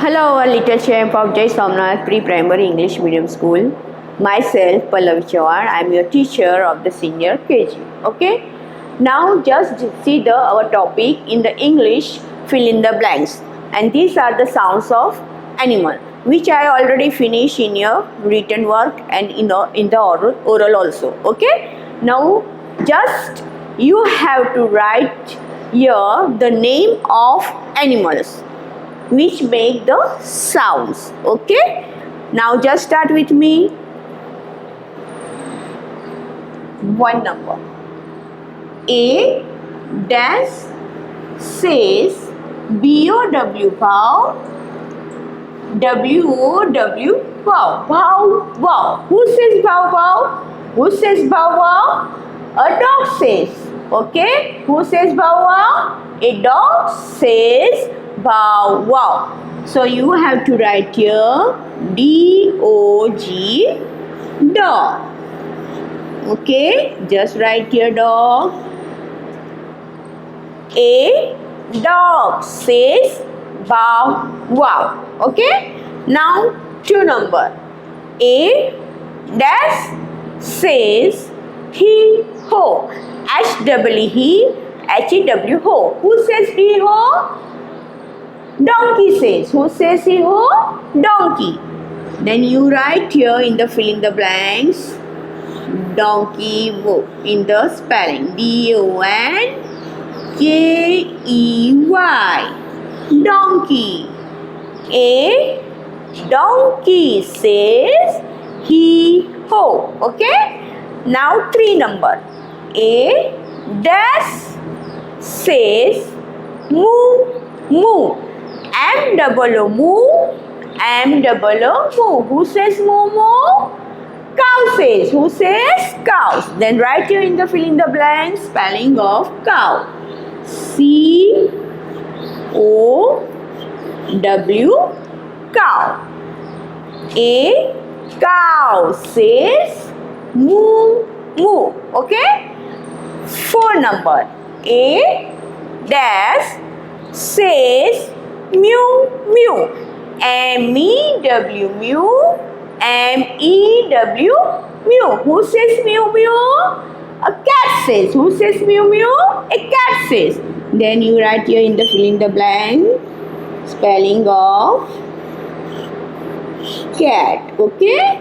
Hello, our little champ of Jai Somnath Pre-Primary English Medium School. Myself, Pallavi Chauhan. I am your teacher of the senior KG. Okay. Now just see our topic in the English. Fill in the blanks. And these are the sounds of animal, which I already finished in your written work and in the oral also. Okay. Now just you have to write here the name of animals which make the sounds. Okay, now just start with me. One number. A dash says BOW bow, WOW bow, bow bow. Who says bow bow? Who says bow bow? A dog says. Okay, who says bow wow? A dog says bow wow. So you have to write here DOG, dog. Okay, just write here dog. A dog says bow wow. Okay, now two number. A dash says he ho. HWE he, HEW ho. Who says he ho? Donkey says. Who says he ho? Donkey. Then you write here in the fill in the blanks donkey wo in the spelling DONKEY. Donkey. A donkey says he ho. Okay. Now three number. A dash says moo moo. M-double-O moo. M-double-O moo. Who says moo moo? Cow says. Who says cows? Then write here in the fill in the blank spelling of cow. C-O-W cow. A cow says moo moo. Okay. Four number. A dash says mew mew. M-E-W mew. M-E-W mew. Who says mew mew? A cat says. Who says mew mew? A cat says. Then you write here in the fill in the blank spelling of cat. Okay.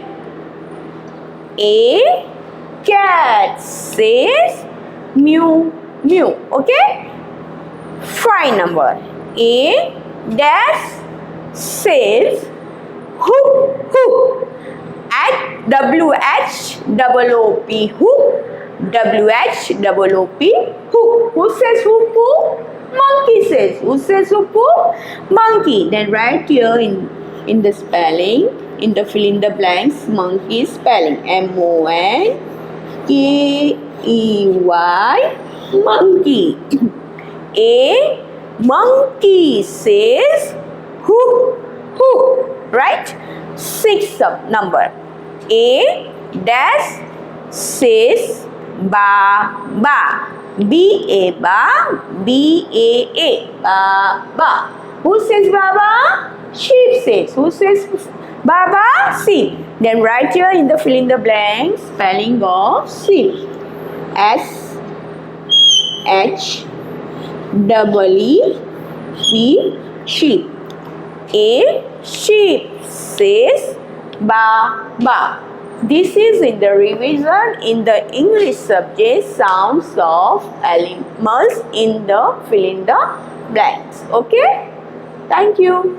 A cat says mew mew. Okay. Five number. A dash says hoop hoop. At W-H-O-O-P hoop. W-H-O-O-P hoop. Who says hoop hoop? Monkey says. Who says hoop hoop? Monkey. Then write here in the spelling, in the fill in the blanks, monkey spelling M-O-N-K-E-Y monkey. A monkey says hoop hoop. Right? Sixth number. A dash says ba ba. B-A ba. B-A-A. Ba ba. Who says ba ba? Sheep says. Who says ba ba? Sheep. Then write here in the fill in the blank spelling of sheep. S-H-E-E-P sheep. A sheep says ba ba. This is in the revision in the English subject sounds of animals in the fill in the blanks. Okay. Thank you.